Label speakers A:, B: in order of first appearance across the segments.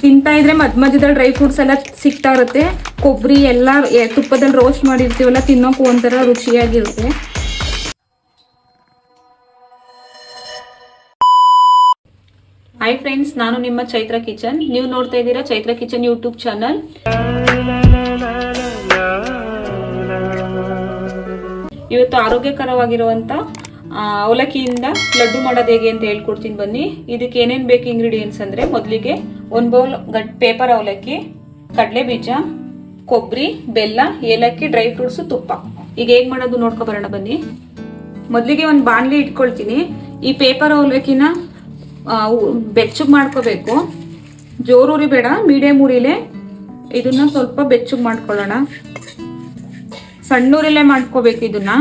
A: ತಿಂತಾ ಇದ್ರೆ ಮಧ್ಯದಲ್ಲಿ ಡ್ರೈ ಫ್ರೂಟ್ಸ್ ಎಲ್ಲ ಸಿಗ್ತಾ ಇರುತ್ತೆ. ಕೊಬ್ಬರಿ ಎಲ್ಲ ತುಪ್ಪದಲ್ಲಿ ರೋಸ್ಟ್ ಮಾಡಿರ್ತೀವಲ್ಲ, ತಿನ್ನೋಕ್ಕೂ ಒಂಥರ ರುಚಿಯಾಗಿರುತ್ತೆ. ಹಾಯ್ ಫ್ರೆಂಡ್ಸ್, ನಾನು ನಿಮ್ಮ ಚೈತ್ರ ಕಿಚನ್. ನೀವು ನೋಡ್ತಾ ಇದ್ದೀರಾ ಚೈತ್ರ ಕಿಚನ್ ಯೂಟ್ಯೂಬ್ ಚಾನಲ್. ಇವತ್ತು ಆರೋಗ್ಯಕರವಾಗಿರುವಂತ ಅವಲಕ್ಕಿಯಿಂದ ಲಡ್ಡು ಮಾಡೋದು ಹೇಗೆ ಅಂತ ಹೇಳ್ಕೊಡ್ತೀನಿ ಬನ್ನಿ. ಇದಕ್ಕೆ ಏನೇನು ಬೇಕು ಇಂಗ್ರೀಡಿಯೆಂಟ್ಸ್ ಅಂದ್ರೆ, ಮೊದಲಿಗೆ 1 ಬೌಲ್ ಪೇಪರ್ ಅವಲಕ್ಕಿ, ಕಡಲೆ ಬೀಜ, ಕೊಬ್ಬರಿ, ಬೆಲ್ಲ, ಏಲಕ್ಕಿ, ಡ್ರೈ ಫ್ರೂಟ್ಸ್, ತುಪ್ಪ. ಈಗ ಹೇಗೆ ಮಾಡೋದು ನೋಡ್ಕೊ ಬರೋಣ ಬನ್ನಿ. ಮೊದಲಿಗೆ ಒಂದು ಬಾಣಲಿ ಇಟ್ಕೊಳ್ತೀನಿ. ಈ ಪೇಪರ್ ಅವಲಕ್ಕಿನ ಬೆಚ್ಚಗೆ ಮಾಡ್ಕೋಬೇಕು. ಜೋರೂರಿ ಬೇಡ, ಮೀಡಿಯಂ ಉರಿಲೆ ಇದನ್ನ ಸ್ವಲ್ಪ ಬೆಚ್ಚಗೆ ಮಾಡ್ಕೊಳ್ಳೋಣ. ಸಣ್ಣೂರಲ್ಲೇ ಮಾಡ್ಕೋಬೇಕು ಇದನ್ನ.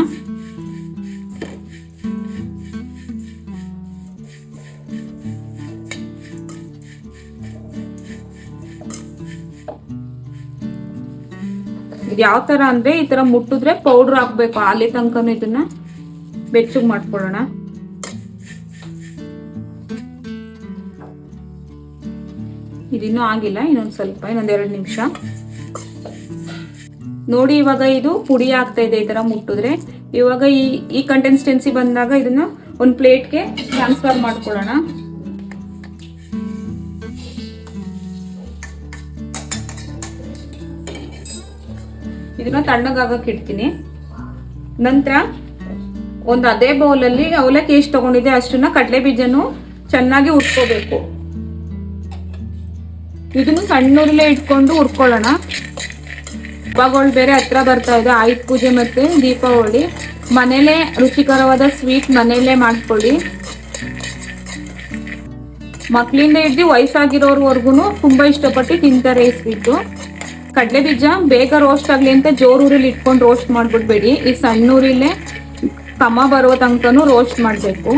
A: ಇದು ಯಾವ ತರ ಅಂದ್ರೆ, ಈ ತರ ಮುಟ್ಟಿದ್ರೆ ಪೌಡರ್ ಹಾಕ್ಬೇಕು. ಅಲ್ಲಿ ತನಕನೂ ಇದನ್ನ ಬೆಚ್ಚಗೆ ಮಾಡ್ಕೊಳ್ಳೋಣ. ಇದಿನ್ನೂ ಆಗಿಲ್ಲ, ಇನ್ನೊಂದ್ ಸ್ವಲ್ಪ, ಇನ್ನೊಂದ್ 2 ನಿಮಿಷ ನೋಡಿ. ಇವಾಗ ಇದು ಪುಡಿ ಆಗ್ತಾ ಇದೆ ಈ ತರ ಮುಟ್ಟಿದ್ರೆ. ಇವಾಗ ಈ ಕನ್ಸಿಸ್ಟೆನ್ಸಿ ಬಂದಾಗ ಇದನ್ನ ಒಂದು ಪ್ಲೇಟ್ಗೆ ಟ್ರಾನ್ಸ್ಫರ್ ಮಾಡ್ಕೊಳ್ಳೋಣ. ಇದನ್ನ ತಣ್ಣಗಾಗಕ್ಕೆ ಇಡ್ತೀನಿ. ನಂತರ ಒಂದು ಅದೇ ಬೌಲಲ್ಲಿ ಅವಲಕ್ಕಿ ಎಷ್ಟು ತಗೊಂಡಿದೆ ಅಷ್ಟನ್ನ ಕಡಲೆ ಬೀಜನು ಚೆನ್ನಾಗಿ ಹುರ್ಕೋಬೇಕು. ಇದನ್ನು ಸಣ್ಣೂರಲ್ಲೇ ಇಟ್ಕೊಂಡು ಹುರ್ಕೊಳ್ಳೋಣ. ಹಬ್ಬಗಳು ಬೇರೆ ಹತ್ರ ಬರ್ತಾ ಇದೆ, ಆಯುಧ ಪೂಜೆ ಮತ್ತೆ ದೀಪಾವಳಿ. ಮನೇಲೆ ರುಚಿಕರವಾದ ಸ್ವೀಟ್ ಮನೆಯಲ್ಲೇ ಮಾಡ್ಕೊಳ್ಳಿ. ಮಕ್ಕಳಿಂದ ಹಿಡಿದು ವಯಸ್ಸಾಗಿರೋರ್ವರ್ಗು ತುಂಬಾ ಇಷ್ಟಪಟ್ಟು ತಿಂತಾರೆ ಈ ಸ್ವೀಟು. ಕಡಲೆ ಬೀಜ ಬೇಗ ರೋಸ್ಟ್ ಆಗ್ಲಿ ಅಂತ ಜೋರೂರಿಲಿ ಇಟ್ಕೊಂಡು ರೋಸ್ಟ್ ಮಾಡ್ಬಿಡ್ಬೇಡಿ. ಈ ಸಣ್ಣೂರಿಲೇ ಕಮ್ಮ ಬರೋ ತನಕನೂ ರೋಸ್ಟ್ ಮಾಡಬೇಕು.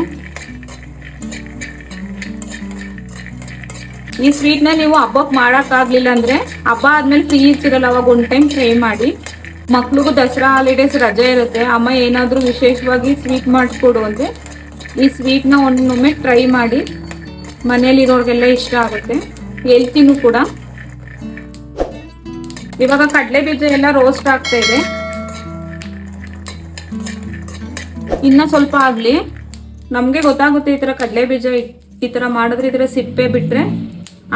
A: ಈ ಸ್ವೀಟ್ ನ ನೀವು ಹಬ್ಬಕ್ಕೆ ಮಾಡಕ್ ಆಗ್ಲಿಲ್ಲ ಅಂದ್ರೆ, ಹಬ್ಬ ಆದ್ಮೇಲೆ ಫ್ರೀ ಇರ್ತಿರಲ್ಲ, ಅವಾಗ 1 ಟೈಮ್ ಟ್ರೈ ಮಾಡಿ. ಮಕ್ಳಿಗೂ ದಸರಾ ಹಾಲಿಡೇಸ್ ರಜೆ ಇರುತ್ತೆ, ಅಮ್ಮ ಏನಾದ್ರೂ ವಿಶೇಷವಾಗಿ ಸ್ವೀಟ್ ಮಾಡಿಸ್ಕೊಡು ಅಂದ್ರೆ ಈ ಸ್ವೀಟ್ ನ ಒಮ್ಮೆ ಟ್ರೈ ಮಾಡಿ. ಮನೇಲಿರೋರ್ಗೆಲ್ಲ ಇಷ್ಟ ಆಗುತ್ತೆ, ಹೆಲ್ತಿನೂ ಕೂಡ. ಇವಾಗ ಕಡಲೆ ಬೀಜ ಎಲ್ಲ ರೋಸ್ಟ್ ಆಗ್ತಾ ಇದೆ. ಇನ್ನ ಸ್ವಲ್ಪ ಆಗ್ಲಿ, ನಮ್ಗೆ ಗೊತ್ತಾಗುತ್ತೆ ಈ ತರ ಕಡಲೆ ಬೀಜ ಈ ತರ ಮಾಡಿದ್ರೆ ಇದರ ಸಿಪ್ಪೆ ಬಿಟ್ರೆ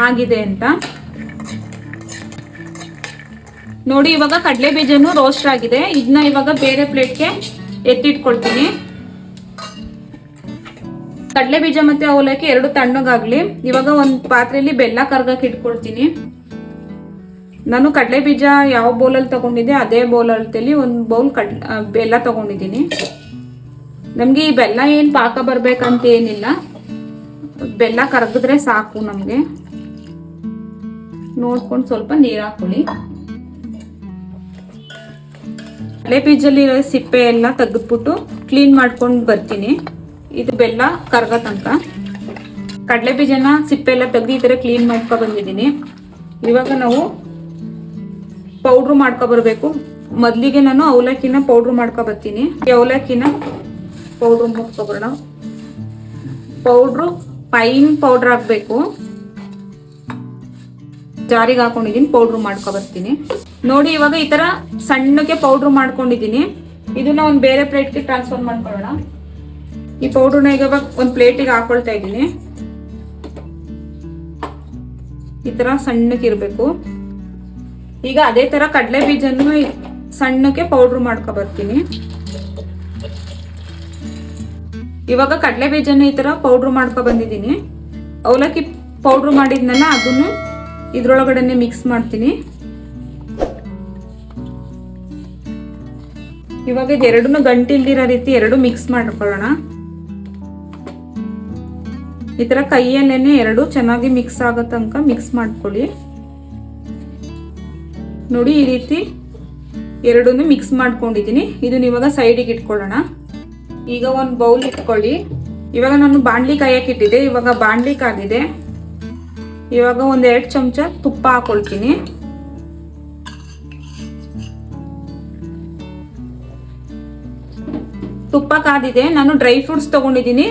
A: ಆಗಿದೆ ಅಂತ ನೋಡಿ. ಇವಾಗ ಕಡಲೆ ಬೀಜನು ರೋಸ್ಟ್ ಆಗಿದೆ. ಇದನ್ನ ಇವಾಗ ಬೇರೆ ಪ್ಲೇಟ್ಗೆ ಎತ್ತಿಟ್ಕೊಳ್ತೀನಿ. ಕಡಲೆ ಬೀಜ ಮತ್ತೆ ಅವಲಕ್ಕಿ 2 ತಣ್ಣಗಾಗ್ಲಿ. ಇವಾಗ ಒಂದು ಪಾತ್ರೆಯಲ್ಲಿ ಬೆಲ್ಲ ಕರ್ಗಕ್ಕೆ ಇಟ್ಕೊಳ್ತೀನಿ. ನಾನು ಕಡಲೆ ಬೀಜ ಯಾವ ಬೌಲಲ್ಲಿ ತಗೊಂಡಿದ್ದೆ ಅದೇ ಬೌಲಲ್ಲಿ 1 ಬೌಲ್ ಬೆಲ್ಲ ತಗೊಂಡಿದ್ದೀನಿ. ನಮ್ಗೆ ಈ ಬೆಲ್ಲ ಏನ್ ಪಾಕ ಬರ್ಬೇಕಂತ ಏನಿಲ್ಲ, ಬೆಲ್ಲ ಕರಗಿದ್ರೆ ಸಾಕು. ನಮ್ಗೆ ನೋಡ್ಕೊಂಡು ಸ್ವಲ್ಪ ನೀರ್ ಹಾಕೊಳ್ಳಿ. ಕಡಲೆ ಬೀಜಲ್ಲಿರೋ ಸಿಪ್ಪೆ ಎಲ್ಲ ತೆಗೆದ್ಬಿಟ್ಟು ಕ್ಲೀನ್ ಮಾಡ್ಕೊಂಡು ಬರ್ತೀನಿ. ಇದು ಬೆಲ್ಲ ಕರಗ ತನಕ ಕಡಲೆ ಬೀಜನ ಸಿಪ್ಪೆ ಎಲ್ಲ ತೆಗ್ದು ಈ ತರ ಕ್ಲೀನ್ ಮಾಡ್ಕೊ ಬಂದಿದ್ದೀನಿ. ಇವಾಗ ನಾವು ಪೌಡ್ರು ಮಾಡ್ಕೊ ಬರ್ಬೇಕು. ಮೊದ್ಲಿಗೆ ನಾನು ಅವಲಕ್ಕಿನ ಪೌಡ್ರು ಮಾಡ್ಕೊ ಬರ್ತೀನಿ. ಈ ಅವಲಕ್ಕಿನ ಪೌಡ್ರು ಮಾಡ್ಕೊಬರೋಣ. ಪೌಡ್ರು ಫೈನ್ ಪೌಡರ್ ಹಾಕ್ಬೇಕು. ಜಾರಿಗೆ ಹಾಕೊಂಡಿದೀನಿ, ಪೌಡ್ರು ಮಾಡ್ಕೊ ಬರ್ತೀನಿ. ನೋಡಿ ಇವಾಗ ಈ ತರ ಸಣ್ಣಕ್ಕೆ ಪೌಡ್ರು ಮಾಡ್ಕೊಂಡಿದೀನಿ. ಇದನ್ನ ಒಂದು ಬೇರೆ ಪ್ಲೇಟ್ಗೆ ಟ್ರಾನ್ಸ್ಫರ್ ಮಾಡ್ಕೊಳ್ಳೋಣ. ಈ ಪೌಡ್ರನ್ನ ಈಗ ಒಂದು ಪ್ಲೇಟಿಗೆ ಹಾಕೊಳ್ತಾ ಇದ್ದೀನಿ. ಈ ತರ ಸಣ್ಣಕ್ಕೆ ಇರ್ಬೇಕು. ಈಗ ಅದೇ ತರ ಕಡಲೆ ಬೀಜನ್ನು ಸಣ್ಣಕ್ಕೆ ಪೌಡ್ರು ಮಾಡ್ಕೊ ಬರ್ತೀನಿ. ಇವಾಗ ಕಡಲೆ ಬೀಜನ ಈ ತರ ಪೌಡ್ರು ಮಾಡ್ಕೊ ಬಂದಿದ್ದೀನಿ. ಅವಲಕ್ಕಿ ಪೌಡ್ರು ಮಾಡಿದ್ನಲ್ಲ ಅದನ್ನು ಇದ್ರೊಳಗಡೆನೆ ಮಿಕ್ಸ್ ಮಾಡ್ತೀನಿ. ಇವಾಗ ಇದೆರಡನ್ನು ಗಂಟಿಲ್ದಿರೋ ರೀತಿ 2 ಮಿಕ್ಸ್ ಮಾಡ್ಕೊಳ್ಳೋಣ. ಈ ತರ ಕೈಯಲ್ಲೇನೆ 2 ಚೆನ್ನಾಗಿ ಮಿಕ್ಸ್ ಆಗೋ ತನಕ ಮಿಕ್ಸ್ ಮಾಡ್ಕೊಳ್ಳಿ. ನೋಡಿ ಈ ರೀತಿ 2 ಮಿಕ್ಸ್ ಮಾಡ್ಕೊಂಡಿದ್ದೀನಿ. ಇದನ್ನ ಇವಾಗ ಸೈಡಿಗೆ ಇಟ್ಕೊಳ್ಳೋಣ. ಈಗ ಒಂದು ಬೌಲ್ ಇಟ್ಕೊಳ್ಳಿ. ಇವಾಗ ನಾನು ಬಾಣ್ಲಿ ಕಾಯಕ್ಕೆ ಇಟ್ಟಿದ್ದೆ. ಇವಾಗ ಬಾಣ್ಲಿ ಕಾದಿದೆ. ಇವಾಗ 1-2 ಚಮಚ ತುಪ್ಪ ಹಾಕೊಳ್ತೀನಿ. ತುಪ್ಪ ಕಾದಿದೆ. ನಾನು ಡ್ರೈ ಫ್ರೂಟ್ಸ್ ತಗೊಂಡಿದ್ದೀನಿ.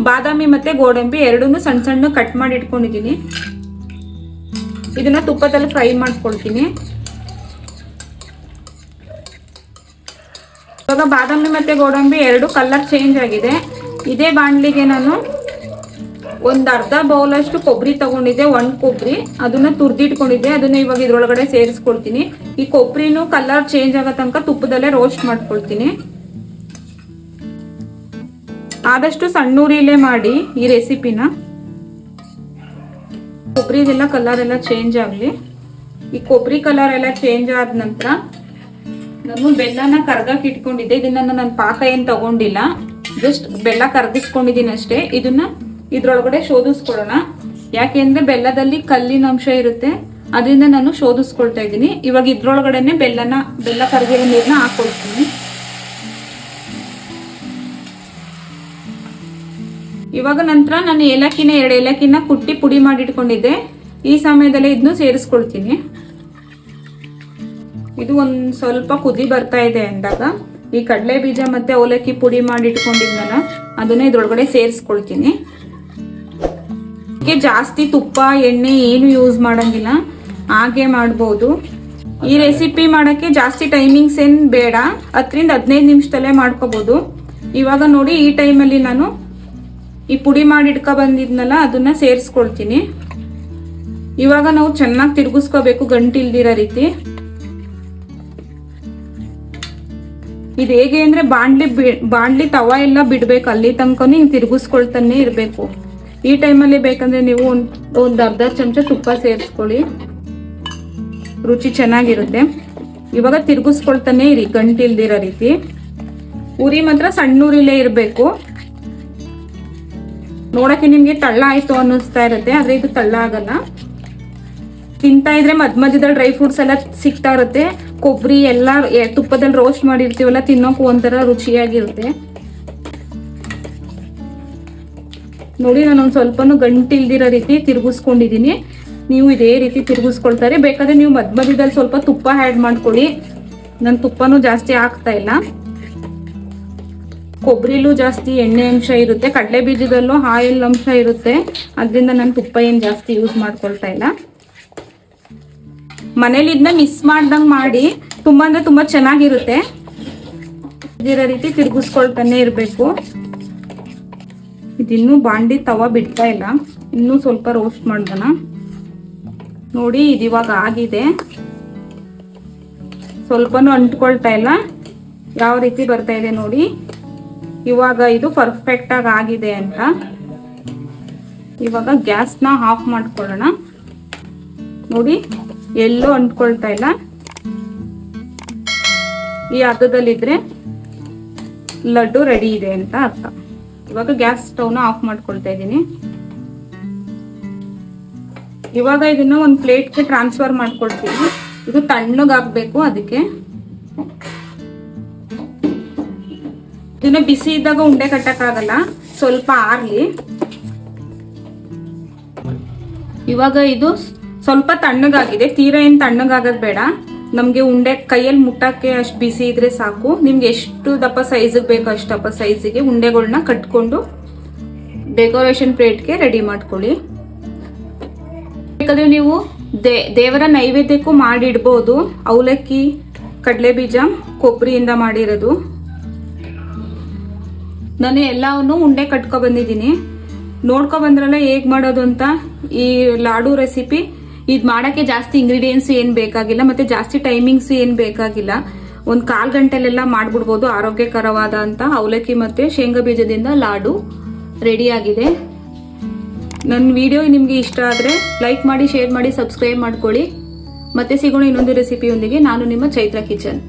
A: ಬಾದಾಮಿ ಮತ್ತೆ ಗೋಡಂಬಿ 2 ಸಣ್ಣ ಸಣ್ಣ ಕಟ್ ಮಾಡಿ ಇಟ್ಕೊಂಡಿದ್ದೀನಿ. ಇದನ್ನ ತುಪ್ಪದಲ್ಲಿ ಫ್ರೈ ಮಾಡ್ಕೊಳ್ತೀನಿ. ಇವಾಗ ಬಾದಾಮಿ ಮತ್ತೆ ಗೋಡಂಬಿ ಎರಡು ಕಲರ್ ಚೇಂಜ್ ಆಗಿದೆ. ಇದೇ ಬಾಣಲಿಗೆ ನಾನು ಒಂದು ಅರ್ಧ ಬೌಲ್ ಅಷ್ಟು ಕೊಬ್ಬರಿ ತಗೊಂಡಿದ್ದೆ, ಒಣ ಕೊಬ್ಬರಿ. ಅದನ್ನ ತುರ್ದಿಟ್ಕೊಂಡಿದ್ದೆ, ಅದನ್ನ ಇವಾಗ ಇದ್ರೊಳಗಡೆ ಸೇರಿಸ್ಕೊಳ್ತೀನಿ. ಈ ಕೊಬ್ಬರಿನೂ ಕಲರ್ ಚೇಂಜ್ ಆಗೋ ತನಕ ತುಪ್ಪದಲ್ಲೇ ರೋಸ್ಟ್ ಮಾಡ್ಕೊಳ್ತೀನಿ. ಆದಷ್ಟು ಸಣ್ಣೂರಿಲೇ ಮಾಡಿ ಈ ರೆಸಿಪಿನ. ಕೊಬ್ಬರಿದೆಲ್ಲ ಕಲರ್ ಎಲ್ಲ ಚೇಂಜ್ ಆಗಲಿ. ಈ ಕೊಬ್ಬರಿ ಕಲರ್ ಎಲ್ಲ ಚೇಂಜ್ ಆದ ನಂತರ ನಾನು ಬೆಲ್ಲನ ಕರ್ಗಕ್ಕೆ ಇಟ್ಕೊಂಡಿದ್ದೆ. ಇದನ್ನ ನಾನು ಪಾಕ ಏನು ತಗೊಂಡಿಲ್ಲ, ಜಸ್ಟ್ ಬೆಲ್ಲ ಕರ್ಗಿಸ್ಕೊಂಡಿದ್ದೀನಿ ಅಷ್ಟೇ. ಇದನ್ನ ಇದ್ರೊಳಗಡೆ ಶೋಧಿಸ್ಕೊಳ್ಳೋಣ. ಯಾಕೆಂದ್ರೆ ಬೆಲ್ಲದಲ್ಲಿ ಕಲ್ಲಿನ ಅಂಶ ಇರುತ್ತೆ, ಅದರಿಂದ ನಾನು ಶೋಧಿಸ್ಕೊಳ್ತಾ ಇದ್ದೀನಿ. ಇವಾಗ ಇದ್ರೊಳಗಡೆನೆ ಬೆಲ್ಲ ಕರ್ಗಿರೋ ನೀರನ್ನ ಹಾಕೊಳ್ತೀನಿ. ಇವಾಗ ನಂತರ ನಾನು ಏಲಕ್ಕಿನ 2 ಏಲಕ್ಕಿನ ಕುಟ್ಟಿ ಪುಡಿ ಮಾಡಿ ಇಟ್ಕೊಂಡಿದ್ದೆ. ಈ ಸಮಯದಲ್ಲಿ ಇದನ್ನು ಸೇರಿಸ್ಕೊಳ್ತೀನಿ. ಇದು ಒಂದ್ ಸ್ವಲ್ಪ ಕುದಿ ಬರ್ತಾ ಇದೆ ಅಂದಾಗ ಈ ಕಡಲೆ ಬೀಜ ಮತ್ತೆ ಅವಲಕ್ಕಿ ಪುಡಿ ಮಾಡಿ ಇಟ್ಕೊಂಡಿದ್ನಲ್ಲ ಅದನ್ನ ಇದ್ರೊಳಗಡೆ ಸೇರಿಸ್ಕೊಳ್ತೀನಿ. ಜಾಸ್ತಿ ತುಪ್ಪ ಎಣ್ಣೆ ಏನು ಯೂಸ್ ಮಾಡಂಗಿಲ್ಲ, ಹಾಗೆ ಮಾಡ್ಬೋದು. ಈ ರೆಸಿಪಿ ಮಾಡಕ್ಕೆ ಜಾಸ್ತಿ ಟೈಮಿಂಗ್ಸ್ ಏನ್ ಬೇಡ, 10 ರಿಂದ 15 ನಿಮಿಷದಲ್ಲೇ ಮಾಡ್ಕೋಬಹುದು. ಇವಾಗ ನೋಡಿ ಈ ಟೈಮಲ್ಲಿ ನಾನು ಈ ಪುಡಿ ಮಾಡಿ ಇಟ್ಕೊ ಬಂದಿದ್ನಲ್ಲ ಅದನ್ನ ಸೇರಿಸ್ಕೊಳ್ತೀನಿ. ಇವಾಗ ನಾವು ಚೆನ್ನಾಗಿ ತಿರುಗಿಸ್ಕೋಬೇಕು, ಗಂಟಿಲ್ದಿರೋ ರೀತಿ. ಇದು ಹೇಗೆ ಅಂದ್ರೆ ಬಾಣ್ಲಿ ತವ ಎಲ್ಲ ಬಿಡ್ಬೇಕು, ಅಲ್ಲಿ ತನಕ ಹಿಂಗ್ ತಿರುಗಿಸ್ಕೊಳ್ತಾನೆ ಇರ್ಬೇಕು. ಈ ಟೈಮಲ್ಲಿ ಬೇಕಂದ್ರೆ ನೀವು ಒಂದ್ ಅರ್ಧ ಚಮಚ ತುಪ್ಪ ಸೇರಿಸ್ಕೊಳ್ಳಿ, ರುಚಿ ಚೆನ್ನಾಗಿರುತ್ತೆ. ಇವಾಗ ತಿರುಗಿಸ್ಕೊಳ್ತಾನೆ ಇರಿ ಗಂಟಿಲ್ದಿರೋ ರೀತಿ. ಉರಿ ಮಾತ್ರ ಸಣ್ಣ ಉರಿಲೇ ಇರ್ಬೇಕು. ನೋಡಕ್ಕೆ ನಿಮ್ಗೆ ತಳ್ಳ ಆಯ್ತು ಅನ್ನಿಸ್ತಾ ಇರುತ್ತೆ, ಆದ್ರೆ ಇದು ತಳ್ಳ ಆಗಲ್ಲ. ತಿಂತಾ ಇದ್ರೆ ಮಧ್ಯದಲ್ಲಿ ಡ್ರೈ ಫ್ರೂಟ್ಸ್ ಎಲ್ಲ ಸಿಗ್ತಾ ಇರುತ್ತೆ. ಕೊಬ್ಬರಿ ಎಲ್ಲ ತುಪ್ಪದಲ್ಲಿ ರೋಸ್ಟ್ ಮಾಡಿರ್ತೀವಲ್ಲ, ತಿನ್ನೋಕು ಒಂಥರ ರುಚಿಯಾಗಿರುತ್ತೆ. ನೋಡಿ ನಾನು ಒಂದ್ ಸ್ವಲ್ಪನು ಗಂಟಿಲ್ದಿರೋ ರೀತಿ ತಿರುಗಿಸ್ಕೊಂಡಿದೀನಿ. ನೀವು ಇದೇ ರೀತಿ ತಿರುಗಿಸ್ಕೊಳ್ತಾರೆ. ಬೇಕಾದ್ರೆ ನೀವು ಮಧ್ಯದಲ್ಲಿ ಸ್ವಲ್ಪ ತುಪ್ಪ ಆ್ಯಡ್ ಮಾಡ್ಕೊಳ್ಳಿ. ನಾನು ತುಪ್ಪನೂ ಜಾಸ್ತಿ ಹಾಕ್ತಾ ಇಲ್ಲ. ಕೊಬ್ಬರಿಲೂ ಜಾಸ್ತಿ ಎಣ್ಣೆ ಅಂಶ ಇರುತ್ತೆ, ಕಡಲೆ ಬೀಜದಲ್ಲೂ ಆಯಿಲ್ ಅಂಶ ಇರುತ್ತೆ. ಅದರಿಂದ ನಾನು ತುಪ್ಪ ಏನು ಜಾಸ್ತಿ ಯೂಸ್ ಮಾಡ್ಕೊಳ್ತಾ ಇಲ್ಲ. ಮನೇಲಿ ಇದನ್ನ ಮಿಸ್ ಮಾಡ್ದಂಗೆ ಮಾಡಿ, ತುಂಬಾ ಅಂದ್ರೆ ತುಂಬಾ ಚೆನ್ನಾಗಿರುತ್ತೆ. ಇದೇ ರೀತಿ ತಿರುಗಿಸ್ಕೊಳ್ತಾನೆ ಇರಬೇಕು. ಇದಿನ್ನೂ ಬಾಂಡಿ ತವ ಬಿಡ್ತಾ ಇಲ್ಲ, ಇನ್ನೂ ಸ್ವಲ್ಪ ರೋಸ್ಟ್ ಮಾಡೋಣ. ನೋಡಿ ಇದಿವಾಗ ಆಗಿದೆ, ಸ್ವಲ್ಪನೂ ಅಂಟ್ಕೊಳ್ತಾ ಇಲ್ಲ. ಯಾವ ರೀತಿ ಬರ್ತಾ ಇದೆ ನೋಡಿ. ಇವಾಗ ಇದು ಪರ್ಫೆಕ್ಟ್ ಆಗಿ ಆಗಿದೆ ಅಂತ. ಇವಾಗ ಗ್ಯಾಸ್ನ ಆಫ್ ಮಾಡ್ಕೊಳ್ಳೋಣ. ನೋಡಿ ಎಲ್ಲೂ ಅಂಟ್ಕೊಳ್ತಾ ಇಲ್ಲ. ಈ ಹದದಲ್ಲಿದ್ರೆ ಲಡ್ಡು ರೆಡಿ ಇದೆ ಅಂತ ಅರ್ಥ. ಇವಾಗ ಗ್ಯಾಸ್ ಸ್ಟವ್ನ ಆಫ್ ಮಾಡ್ಕೊಳ್ತಾ ಇದ್ದೀನಿ. ಇವಾಗ ಇದನ್ನ ಒಂದು ಪ್ಲೇಟ್ಗೆ ಟ್ರಾನ್ಸ್ಫರ್ ಮಾಡ್ಕೊಳ್ತೀನಿ. ಇದು ತಣ್ಣಗಾಗಬೇಕು, ಅದಕ್ಕೆ ಇದನ್ನ ಬಿಸಿ ಇದ್ದಾಗ ಉಂಡೆ ಕಟ್ಟಕ್ಕಾಗಲ್ಲ, ಸ್ವಲ್ಪ ಆರ್ಲಿ. ಇವಾಗ ಇದು ಸ್ವಲ್ಪ ತಣ್ಣಗಾಗಿದೆ, ತೀರಾ ಏನ್ ತಣ್ಣಗಾಗದ್ ಬೇಡ. ನಮ್ಗೆ ಉಂಡೆ ಕೈಯಲ್ಲಿ ಮುಟ್ಟಕ್ಕೆ ಅಷ್ಟು ಬಿಸಿ ಇದ್ರೆ ಸಾಕು. ನಿಮ್ಗೆ ಎಷ್ಟು ದಪ್ಪ ಸೈಜಿಗೆ ಬೇಕೋ ಅಷ್ಟು ದಪ್ಪ ಸೈಜಿಗೆ ಉಂಡೆಗಳನ್ನ ಕಟ್ಕೊಂಡು ಡೆಕೋರೇಷನ್ ಪ್ಲೇಟ್ಗೆ ರೆಡಿ ಮಾಡ್ಕೊಳ್ಳಿ. ಬೇಕಾದ್ರೆ ನೀವು ದೇವರ ನೈವೇದ್ಯಕ್ಕೂ ಮಾಡಿಡ್ಬೋದು. ಅವಲಕ್ಕಿ, ಕಡಲೆ ಬೀಜ, ಕೊಬ್ಬರಿಯಿಂದ ಮಾಡಿರೋದು. ನಾನು ಎಲ್ಲವನ್ನು ಉಂಡೆ ಕಟ್ಕೊ ಬಂದಿದ್ದೀನಿ. ನೋಡ್ಕೊ ಬಂದ್ರಲ್ಲ ಹೇಗ್ ಮಾಡೋದು ಅಂತ. ಈ ಲಾಡು ರೆಸಿಪಿ ಇದು ಮಾಡಕ್ಕೆ ಜಾಸ್ತಿ ಇಂಗ್ರೀಡಿಯೆಂಟ್ಸ್ ಏನ್ ಬೇಕಾಗಿಲ್ಲ, ಮತ್ತೆ ಜಾಸ್ತಿ ಟೈಮಿಂಗ್ಸ್ ಏನ್ ಬೇಕಾಗಿಲ್ಲ. ಒಂದ್ 1/4 ಗಂಟೆಲೆಲ್ಲ ಮಾಡ್ಬಿಡ್ಬೋದು. ಆರೋಗ್ಯಕರವಾದ ಅಂತ ಅವಲಕ್ಕಿ ಮತ್ತೆ ಶೇಂಗಾ ಬೀಜದಿಂದ ಲಾಡು ರೆಡಿ ಆಗಿದೆ. ನನ್ನ ವಿಡಿಯೋ ನಿಮ್ಗೆ ಇಷ್ಟ ಆದ್ರೆ ಲೈಕ್ ಮಾಡಿ, ಶೇರ್ ಮಾಡಿ, ಸಬ್ಸ್ಕ್ರೈಬ್ ಮಾಡ್ಕೊಳ್ಳಿ. ಮತ್ತೆ ಸಿಗೋಣ ಇನ್ನೊಂದು ರೆಸಿಪಿಯೊಂದಿಗೆ. ನಾನು ನಿಮ್ಮ ಚೈತ್ರ ಕಿಚನ್.